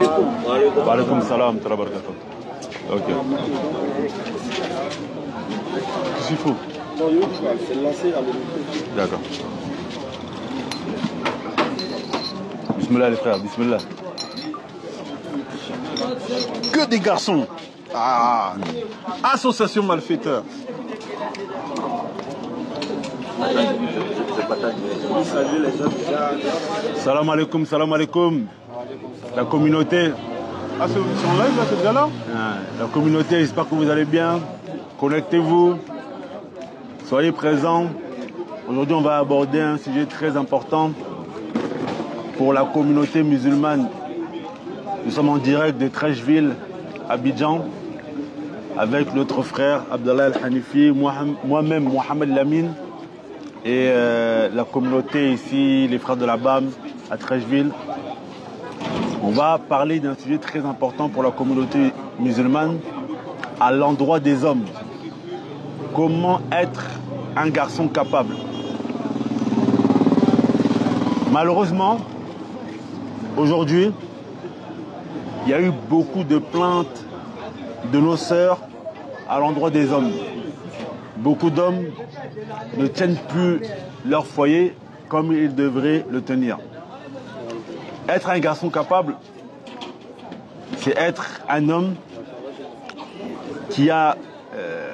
Wa alaykoum salam, barakatuh. Ok. Qu'est-ce qu'il faut? C'est lancé à l'autre. D'accord. Bismillah les frères, bismillah. Que des garçons. Ah, association malfaiteur. Salam alaikum, salam alaikum. La communauté. Ah, c'est en live là, c'est déjà là? La communauté, j'espère que vous allez bien. Connectez-vous. Soyez présents. Aujourd'hui, on va aborder un sujet très important pour la communauté musulmane. Nous sommes en direct de Trècheville, Abidjan, avec notre frère Abdallah Al-Hanifi, moi-même Mohamed Lamine, et la communauté ici, les frères de la BAM à Trècheville. On va parler d'un sujet très important pour la communauté musulmane, à l'endroit des hommes. Comment être un garçon capable? Malheureusement, aujourd'hui, il y a eu beaucoup de plaintes de nos sœurs à l'endroit des hommes. Beaucoup d'hommes ne tiennent plus leur foyer comme ils devraient le tenir. Être un garçon capable, c'est être un homme qui a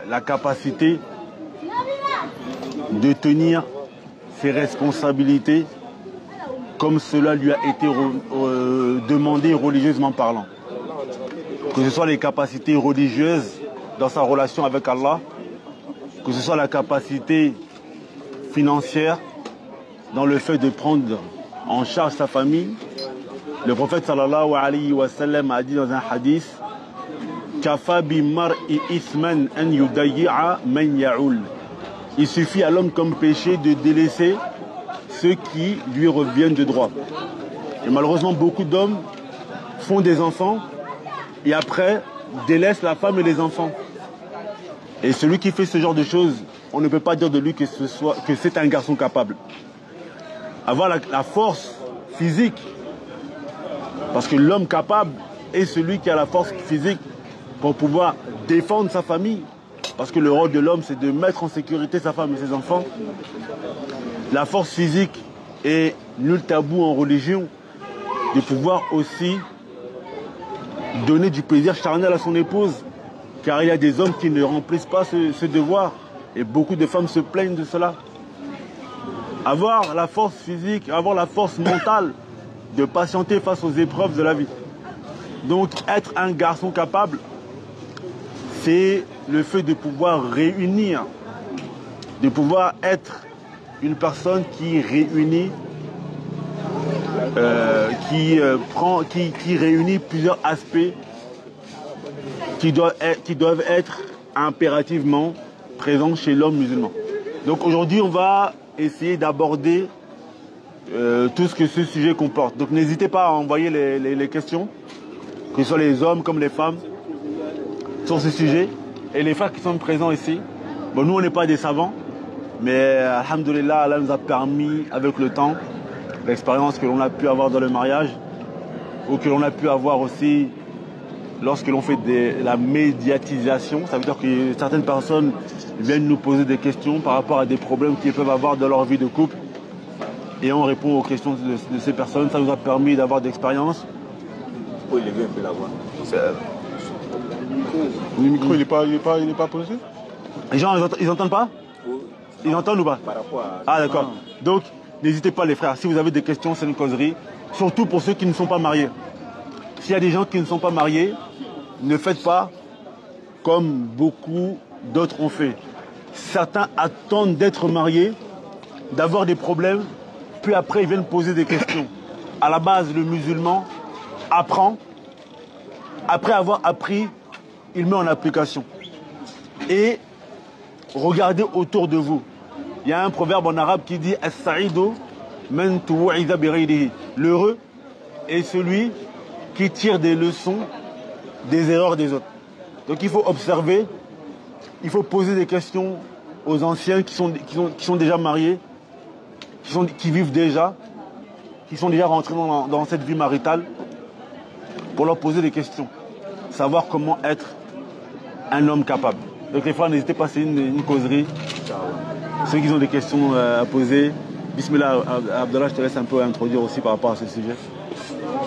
la capacité de tenir ses responsabilités comme cela lui a été demandé religieusement parlant. Que ce soit les capacités religieuses dans sa relation avec Allah, que ce soit la capacité financière dans le fait de prendre en charge sa famille. Le prophète sallallahu alayhi wa sallam a dit dans un hadith: Kafa bi mar'i ithman an yudayyi'a man ya'ul. Il suffit à l'homme comme péché de délaisser ceux qui lui reviennent de droit. Et malheureusement, beaucoup d'hommes font des enfants et après délaissent la femme et les enfants. Et celui qui fait ce genre de choses, on ne peut pas dire de lui que c'est un garçon capable. Avoir la force physique, parce que l'homme capable est celui qui a la force physique pour pouvoir défendre sa famille. Parce que le rôle de l'homme, c'est de mettre en sécurité sa femme et ses enfants. La force physique est nul tabou en religion, de pouvoir aussi donner du plaisir charnel à son épouse. Car il y a des hommes qui ne remplissent pas ce devoir. Et beaucoup de femmes se plaignent de cela. Avoir la force physique, avoir la force mentale de patienter face aux épreuves de la vie. Donc être un garçon capable, c'est le fait de pouvoir réunir, de pouvoir être une personne qui réunit, qui réunit plusieurs aspects qui doivent être impérativement présents chez l'homme musulman. Donc aujourd'hui, on va essayer d'aborder tout ce que ce sujet comporte. Donc n'hésitez pas à envoyer les questions, que ce soit les hommes comme les femmes, sur ce sujet. Et les frères qui sont présents ici, bon, nous on n'est pas des savants, mais alhamdoulilah, Allah nous a permis avec le temps, l'expérience que l'on a pu avoir dans le mariage, ou que l'on a pu avoir aussi lorsque l'on fait de la médiatisation. Ça veut dire que certaines personnes viennent nous poser des questions par rapport à des problèmes qu'ils peuvent avoir dans leur vie de couple. Et on répond aux questions de ces personnes. Ça nous a permis d'avoir d'expérience. Pourquoi il élever un peu la voix? Le micro, il n'est pas posé? Les gens, ils n'entendent pas? Ils entendent ou pas? Par rapport à... Ah d'accord. Donc, n'hésitez pas les frères. Si vous avez des questions, c'est une causerie. Surtout pour ceux qui ne sont pas mariés. S'il y a des gens qui ne sont pas mariés, ne faites pas comme beaucoup d'autres ont fait. Certains attendent d'être mariés, d'avoir des problèmes, puis après ils viennent poser des questions. À la base, le musulman apprend. Après avoir appris, il met en application. Et regardez autour de vous. Il y a un proverbe en arabe qui dit As-sa'idu man tuwa'idha bi ghayrihi. L'heureux est celui qui tire des leçons des erreurs des autres. Donc il faut observer, il faut poser des questions aux anciens qui sont déjà mariés, qui vivent déjà, qui sont déjà rentrés dans cette vie maritale. pour leur poser des questions. Savoir comment être un homme capable. Donc les frères, n'hésitez pas, c'est une causerie. Ceux qui ont des questions à poser, Bismillah, Abdallah, je te laisse un peu introduire aussi par rapport à ce sujet.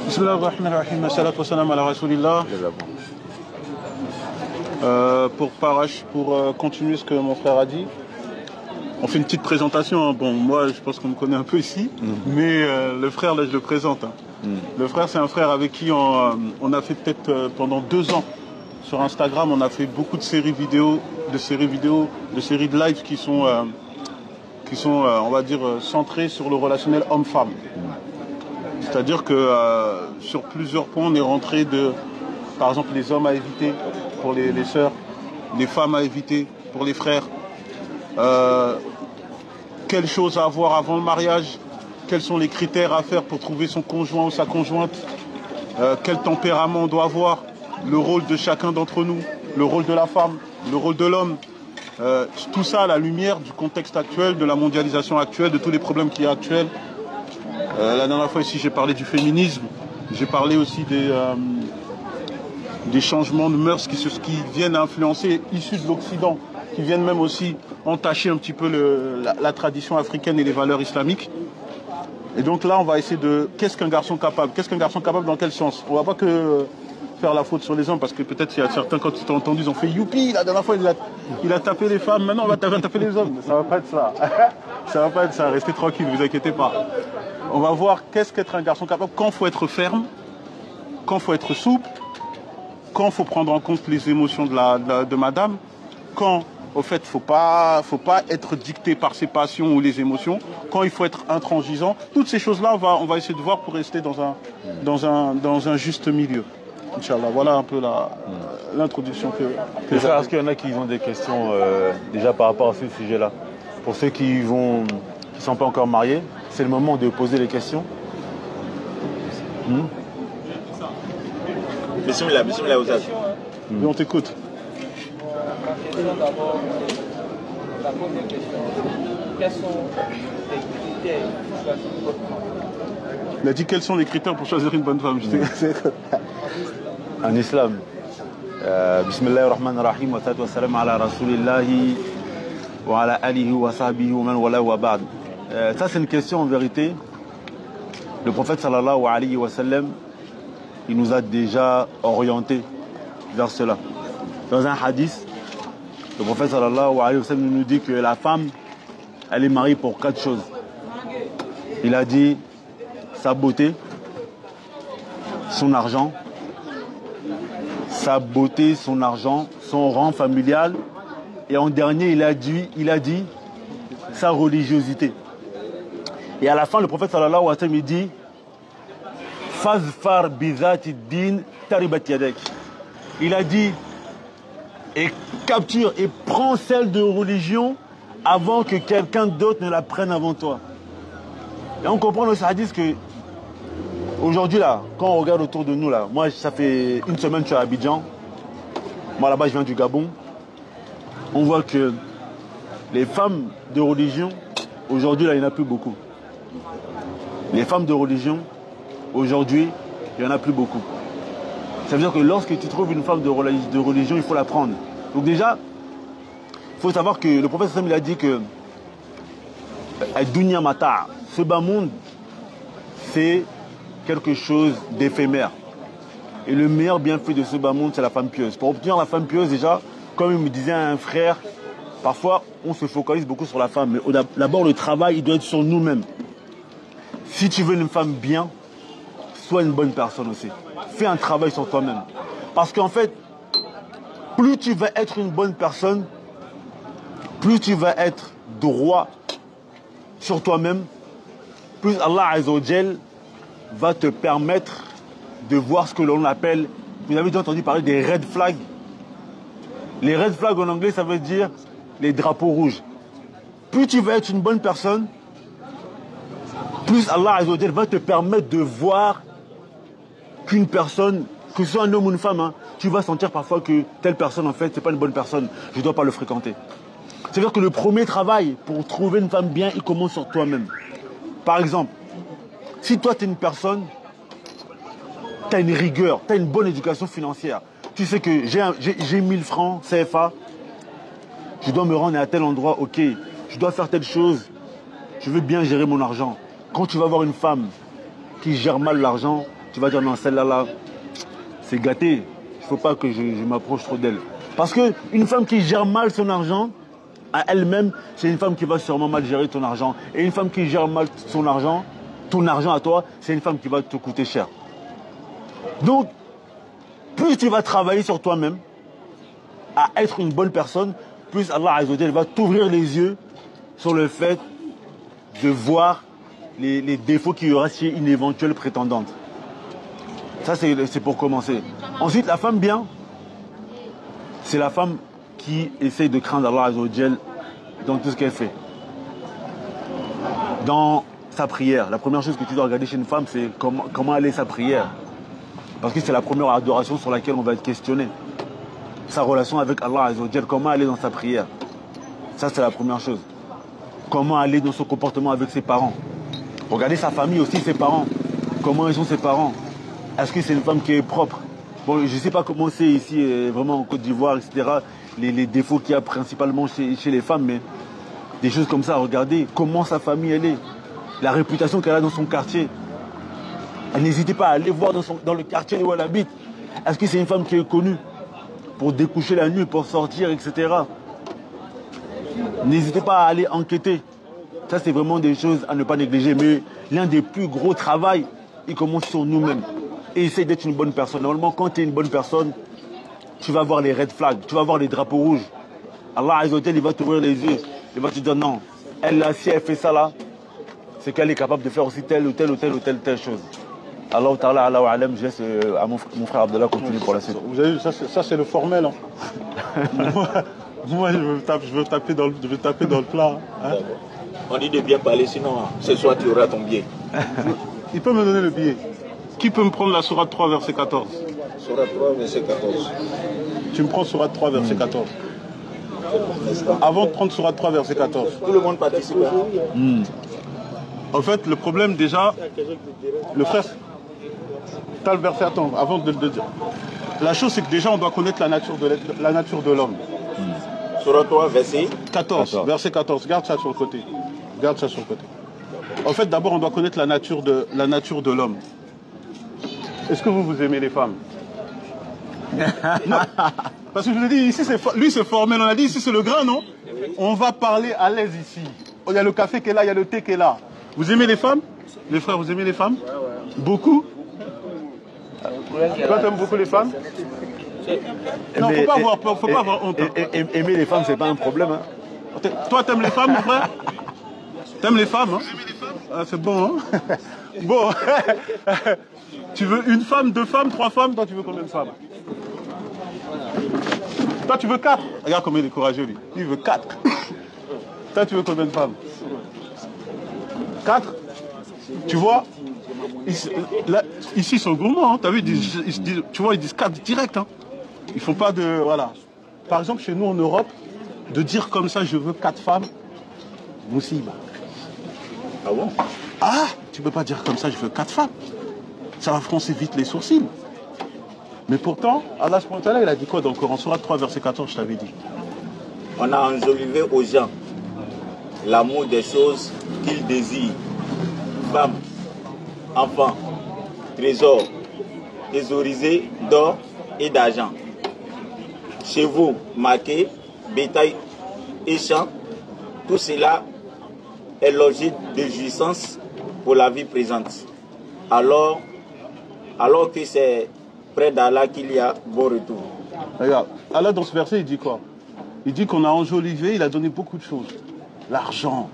Bismillah ar-Rahman ar-Rahim, assalatu wassalam ala rasulillah. Pour continuer ce que mon frère a dit, on fait une petite présentation. Bon, moi, je pense qu'on me connaît un peu ici, mais le frère, là, je le présente. Le frère, c'est un frère avec qui on a fait peut-être pendant 2 ans sur Instagram, on a fait beaucoup de séries vidéo, de séries de live qui sont on va dire, centrées sur le relationnel homme-femme. C'est-à-dire que sur plusieurs points, on est rentré par exemple, les hommes à éviter pour les sœurs, les femmes à éviter pour les frères, quelles choses à avoir avant le mariage, quels sont les critères à faire pour trouver son conjoint ou sa conjointe, quel tempérament on doit avoir, le rôle de chacun d'entre nous, le rôle de la femme, le rôle de l'homme. Tout ça à la lumière du contexte actuel, de la mondialisation actuelle, de tous les problèmes qui sont actuels. La dernière fois ici, j'ai parlé du féminisme, j'ai parlé aussi des changements de mœurs qui viennent influencer, issus de l'Occident, qui viennent même aussi entacher un petit peu la tradition africaine et les valeurs islamiques. Et donc là, on va essayer de... Qu'est-ce qu'un garçon capable? Qu'est-ce qu'un garçon capable dans quel sens? On ne va pas que faire la faute sur les hommes, parce que peut-être il y a certains, quand ils t'ont entendu, ils ont fait youpi, la dernière fois il a tapé les femmes, maintenant on va taper les hommes. Ça va pas être ça. Ça va pas être ça, restez tranquille, ne vous inquiétez pas. On va voir qu'est-ce qu'être un garçon capable, quand il faut être ferme, quand il faut être souple, quand il faut prendre en compte les émotions de madame, quand au fait il ne faut pas être dicté par ses passions ou les émotions, quand il faut être intransigeant. Toutes ces choses-là, on va essayer de voir pour rester dans un juste milieu. Inch'Allah, voilà un peu l'introduction que j'avais. Est-ce qu'il y en a qui ont des questions déjà par rapport à ce sujet-là? Pour ceux qui ne sont pas encore mariés, c'est le moment de poser les questions. Bismillah, Ouzaz. Et on t'écoute. D'abord, la première question, quels sont les critères pour choisir une bonne femme? Il a dit quels sont les critères pour choisir une bonne femme. En islam, Bismillah ar-Rahman ar-Rahim, wa salatu wa salam ala rasulillahi wa ala alihi wa sahbihi wa man wala wa ba'd. Ça c'est une question en vérité. Le prophète sallallahu alayhi wa sallam, il nous a déjà orientés vers cela. Dans un hadith, le prophète sallallahu alayhi wa sallam nous dit que la femme, elle est mariée pour 4 choses. Il a dit sa beauté, son argent, sa beauté, son argent, son rang familial, et en dernier, il a dit sa religiosité. Et à la fin, le prophète sallallahu alayhi wa sallam dit Fazfar bizati din taribat yadek. Il a dit et capture et prends celle de religion avant que quelqu'un d'autre ne la prenne avant toi. Et on comprend dans ce hadith que aujourd'hui là, quand on regarde autour de nous là, moi ça fait 1 semaine que je suis à Abidjan, moi là-bas je viens du Gabon, on voit que les femmes de religion, aujourd'hui là il n'y en a plus beaucoup. Les femmes de religion, aujourd'hui il n'y en a plus beaucoup. Ça veut dire que lorsque tu trouves une femme de religion, il faut la prendre. Donc déjà, il faut savoir que le prophète Sam il a dit que Dunya Mata, ce bas monde, c'est quelque chose d'éphémère. Et le meilleur bienfait de ce bas monde, c'est la femme pieuse. Pour obtenir la femme pieuse, déjà, comme il me disait un frère, parfois on se focalise beaucoup sur la femme, mais d'abord le travail, il doit être sur nous-mêmes. Si tu veux une femme bien, sois une bonne personne aussi. Fais un travail sur toi-même. Parce qu'en fait, plus tu vas être une bonne personne, plus tu vas être droit sur toi-même, plus Allah Azza wa Jal va te permettre de voir ce que l'on appelle, vous avez déjà entendu parler des red flags. Les red flags en anglais, ça veut dire les drapeaux rouges. Plus tu vas être une bonne personne, plus Allah Azza wa Jal va te permettre de voir qu'une personne, que ce soit un homme ou une femme, tu vas sentir parfois que telle personne, en fait, c'est pas une bonne personne. Je ne dois pas le fréquenter. C'est-à-dire que le premier travail pour trouver une femme bien, il commence sur toi-même. Par exemple, si toi, tu es une personne, tu as une rigueur, tu as une bonne éducation financière. Tu sais que j'ai 1000 francs CFA, je dois me rendre à tel endroit, ok, je dois faire telle chose, je veux bien gérer mon argent. Quand tu vas voir une femme qui gère mal l'argent, tu vas dire non, celle-là, là, c'est gâté, il ne faut pas que je m'approche trop d'elle. Parce qu'une femme qui gère mal son argent, à elle-même, c'est une femme qui va sûrement mal gérer ton argent. Et une femme qui gère mal son argent, ton argent à toi, c'est une femme qui va te coûter cher. Donc, plus tu vas travailler sur toi-même, à être une bonne personne, plus Allah Azza wa Jalla va t'ouvrir les yeux sur le fait de voir les défauts qu'il y aura chez une éventuelle prétendante. Ça, c'est pour commencer. Ensuite, la femme bien, c'est la femme qui essaye de craindre Allah Azza wa Jalla dans tout ce qu'elle fait. Dans sa prière, la première chose que tu dois regarder chez une femme, c'est comment elle est sa prière. Parce que c'est la première adoration sur laquelle on va être questionné. Sa relation avec Allah Azza wa Jalla, comment elle est dans sa prière. Ça, c'est la première chose. Comment elle est dans son comportement avec ses parents. Regardez sa famille aussi, ses parents. Comment ils sont ses parents. Est-ce que c'est une femme qui est propre? Bon, je ne sais pas comment c'est ici, vraiment en Côte d'Ivoire, etc. Les défauts qu'il y a principalement chez les femmes, mais des choses comme ça, regardez comment sa famille elle est. La réputation qu'elle a dans son quartier. N'hésitez pas à aller voir dans le quartier où elle habite. Est-ce que c'est une femme qui est connue pour découcher la nuit, pour sortir, etc. N'hésitez pas à aller enquêter. Ça, c'est vraiment des choses à ne pas négliger. Mais l'un des plus gros travaux, il commence sur nous-mêmes. Et essaye d'être une bonne personne. Normalement, quand tu es une bonne personne, tu vas voir les red flags, tu vas voir les drapeaux rouges. Allah Azza wa Jalla, il va t'ouvrir les yeux. Il va te dire non, elle là, si elle fait ça là, c'est qu'elle est capable de faire aussi telle ou telle ou telle ou telle chose. Allah Ta'ala, Allah wa alam, je laisse à mon frère Abdallah continuer pour la suite. Vous avez vu, ça c'est le formel. Hein. moi, je veux taper dans le plat. Hein. On dit de bien parler, sinon ce soir tu auras ton billet. Il peut me donner le billet. Qui peut me prendre la sourate 3, verset 14? Sourate 3, verset 14. Tu me prends sourate 3, verset 14. Avant de prendre sourate 3, verset 14. Tout le monde participe. En fait, le problème déjà, le frère, tu as le verset, attends, avant de le dire. La chose, c'est que déjà, on doit connaître la nature de l'homme. Sourate 3, verset 14, verset 14. Garde ça sur le côté. Garde ça sur le côté. En fait, d'abord, on doit connaître la nature de l'homme. Est-ce que vous aimez les femmes? Non. Parce que je vous ai dit, ici, lui, c'est formel. On a dit, ici, c'est le grain, non? On va parler à l'aise ici. Il y a le café qui est là, il y a le thé qui est là. Vous aimez les femmes? Les frères, vous aimez les femmes? Beaucoup? Toi, t'aimes beaucoup les femmes? Non, faut pas avoir peur, faut pas avoir honte. Aimer les femmes, c'est pas un problème. Hein. Toi, t'aimes les femmes, mon frère? T'aimes les femmes, hein? Ah, c'est bon, hein? Bon. Tu veux une femme, 2 femmes, 3 femmes? Toi, tu veux combien de femmes? Toi, tu veux 4? Regarde combien il est courageux, lui. Lui, il veut 4. Toi, tu veux combien de femmes? 4? Tu vois? Ici, ils sont gourmands, hein. T'as vu, tu vois, ils disent 4 direct, hein. Ils font pas de... Voilà. Par exemple, chez nous, en Europe, de dire comme ça, je veux 4 femmes, Moussiba. Ah bon? Ah, tu peux pas dire comme ça, je veux 4 femmes. Ça va froncer vite les sourcils. Mais pourtant, Allah subhanahu wa ta'ala, il a dit quoi dans le Coran? Sourate 3, verset 14, je t'avais dit. On a enjolivé aux gens l'amour des choses qu'ils désirent. Femmes, enfants, trésors, thésaurisés d'or et d'argent. Chevaux marqués, bétail et champs, tout cela est logé de jouissance pour la vie présente. Alors que c'est près d'Allah qu'il y a bon retour. Regarde, Allah dans ce verset, il dit quoi? Il dit qu'on a enjolivé, il a donné beaucoup de choses. L'argent,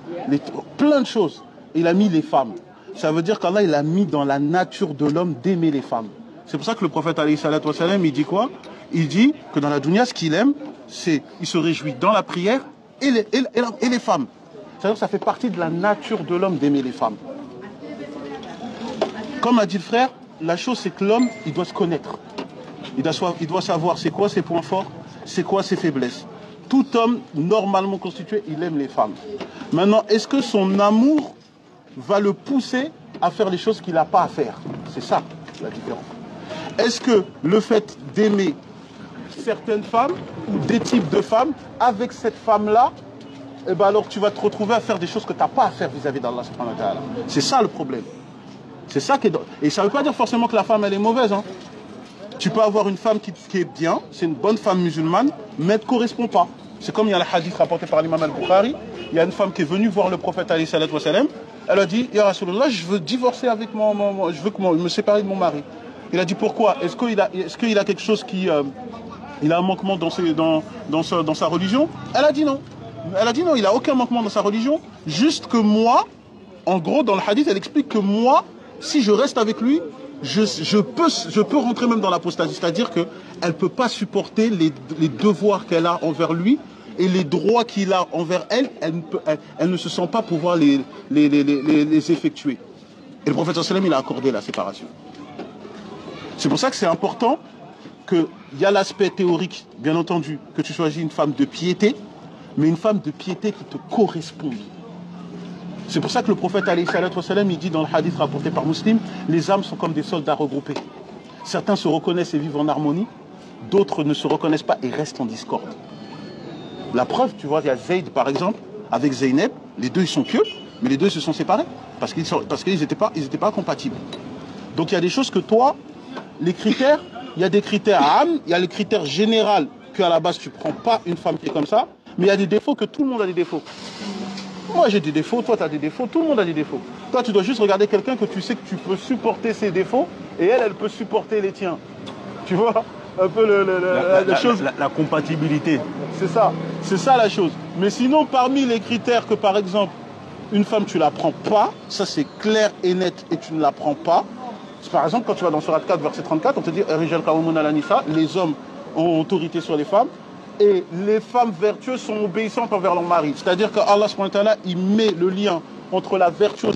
plein de choses. Il a mis les femmes. Ça veut dire qu'Allah, il a mis dans la nature de l'homme d'aimer les femmes. C'est pour ça que le prophète, alayhi salatu wa salam, il dit quoi? Il dit que dans la dunya, ce qu'il aime, c'est il se réjouit dans la prière et les femmes. C'est-à-dire que ça fait partie de la nature de l'homme d'aimer les femmes. Comme a dit le frère, la chose c'est que l'homme, il doit se connaître. Il doit savoir c'est quoi ses points forts, c'est quoi ses faiblesses. Tout homme normalement constitué, il aime les femmes. Maintenant, est-ce que son amour va le pousser à faire les choses qu'il n'a pas à faire? C'est ça la différence. est-ce que le fait d'aimer certaines femmes ou des types de femmes, avec cette femme-là, eh ben alors tu vas te retrouver à faire des choses que tu n'as pas à faire vis-à-vis d'Allah subhanahu wa ta'ala. C'est ça le problème. C'est ça qui est... Et ça ne veut pas dire forcément que la femme elle est mauvaise. Hein. Tu peux avoir une femme qui est bien, c'est une bonne femme musulmane, mais elle ne correspond pas. C'est comme il y a le hadith rapporté par l'imam al-Bukhari, il y a une femme qui est venue voir le prophète alayhi salatu wa salam, elle a dit, Ya Rasulullah, je veux divorcer avec je veux me séparer de mon mari. Il a dit pourquoi? Est-ce qu'il a quelque chose qui... il a un manquement dans sa religion? Elle a dit non. Elle a dit non, il n'a aucun manquement dans sa religion. Juste que moi, en gros, dans le hadith, elle explique que moi, si je reste avec lui, je peux rentrer même dans l'apostasie. C'est-à-dire qu'elle ne peut pas supporter les devoirs qu'elle a envers lui et les droits qu'il a envers elle. Elle ne se sent pas pouvoir les effectuer. Et le prophète sallallahu alayhi wa sallam, il a accordé la séparation. C'est pour ça que c'est important qu'il y a l'aspect théorique, bien entendu, que tu choisis une femme de piété, mais une femme de piété qui te correspond. C'est pour ça que le prophète alayhi salatu wa salam, il dit dans le hadith rapporté par Muslim, les âmes sont comme des soldats regroupés. Certains se reconnaissent et vivent en harmonie, d'autres ne se reconnaissent pas et restent en discorde. La preuve, tu vois, il y a Zayd par exemple, avec Zeynep, les deux ils sont pieux, mais les deux se sont séparés, parce qu'ils n'étaient pas compatibles. Donc il y a des choses que toi, les critères, il y a des critères âmes, il y a le critère général qu'à la base tu ne prends pas une femme qui est comme ça, mais il y a des défauts que tout le monde a des défauts. Moi j'ai des défauts, toi tu as des défauts, tout le monde a des défauts. Toi tu dois juste regarder quelqu'un que tu sais que tu peux supporter ses défauts et elle peut supporter les tiens. Tu vois un peu la compatibilité. C'est ça la chose. Mais sinon parmi les critères que par exemple une femme tu la prends pas, ça c'est clair et net et tu ne la prends pas. Par exemple, quand tu vas dans Surat 4, verset 34, on te dit les hommes ont autorité sur les femmes et les femmes vertueuses sont obéissantes envers leur mari. C'est-à-dire que Allah subhanahu wa ta'ala, il met le lien entre la vertu et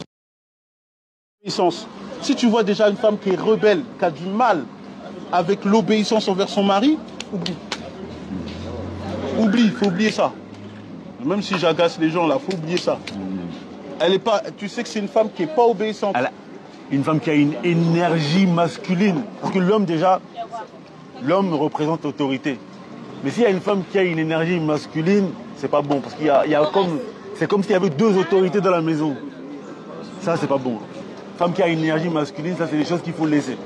l'obéissance. Si tu vois déjà une femme qui est rebelle, qui a du mal avec l'obéissance envers son mari, oublie. Oublie, il faut oublier ça. Même si j'agace les gens là, il faut oublier ça. Elle est pas, tu sais que c'est une femme qui n'est pas obéissante. Une femme qui a une énergie masculine. Parce que l'homme, déjà, l'homme représente l'autorité. Mais s'il y a une femme qui a une énergie masculine, c'est pas bon. Parce qu'il y a comme... C'est comme s'il y avait deux autorités dans la maison. Ça, c'est pas bon. Femme qui a une énergie masculine, ça, c'est des choses qu'il faut laisser.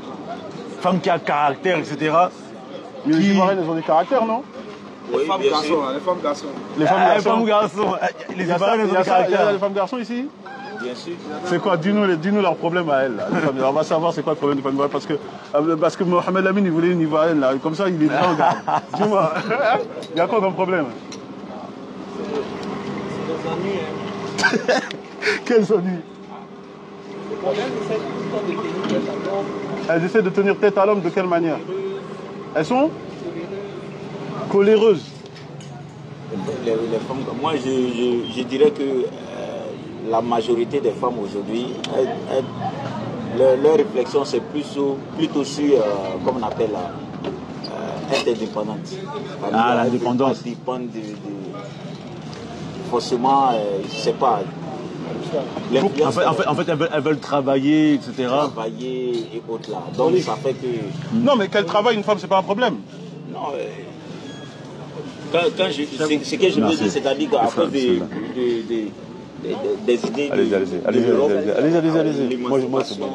Femme qui a caractère, etc. Mais les Ivoiriennes, elles ont des caractères, non? Oui, les femmes garçons. Les femmes garçons. Les Ivoiriennes, elles ont des caractères. Il y a des femmes garçons ici? Bien sûr. C'est quoi? Dis-nous leurs problèmes à elles. On va savoir c'est quoi le problème des femmes ivoiriennes. Parce que Mohamed Lamine, il voulait une Ivoirienne, là. Comme ça, il est dedans, gars. Dis-moi, il y a quoi comme problème? C'est des ennuis. Quels ennuis? Le problème, c'est tout le temps de tenir tête à l'homme. Elles essaient de tenir tête à l'homme de quelle manière? Elles sont coléreuses. Les femmes, moi, je dirais que la majorité des femmes aujourd'hui, leur réflexion, c'est plutôt sur, comme on appelle, être indépendante. L'indépendance. Forcément, je ne sais pas. En fait, elles veulent travailler, etc. Travailler et autres là. Donc, ça fait que... Non, mais qu'elle travaille, une femme, c'est pas un problème. Non, ce que je veux dire, c'est-à-dire qu'à cause des idées allez-y. Moi, c'est bon.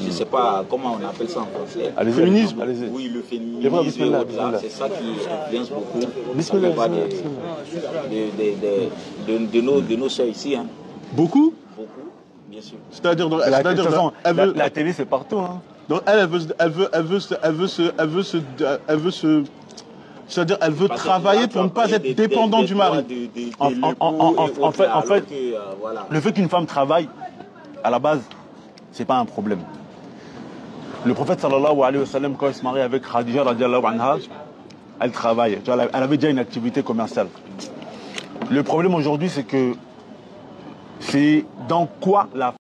Je ne sais pas comment on appelle ça en français. Le féminisme. Oui, le féminisme, c'est ça qui influence beaucoup de nos soeurs ici. Hein. Beaucoup? Beaucoup, bien sûr. C'est-à-dire, la télé, c'est partout. Hein. Donc elle c'est-à-dire, elle veut travailler pour ne pas être dépendante du mari. En fait, le fait qu'une femme travaille, à la base, c'est pas un problème. Le prophète sallallahu alayhi wa sallam, quand il se marie avec Khadija radiallahu anha, elle travaille. Elle avait déjà une activité commerciale. Le problème aujourd'hui, c'est que c'est dans quoi la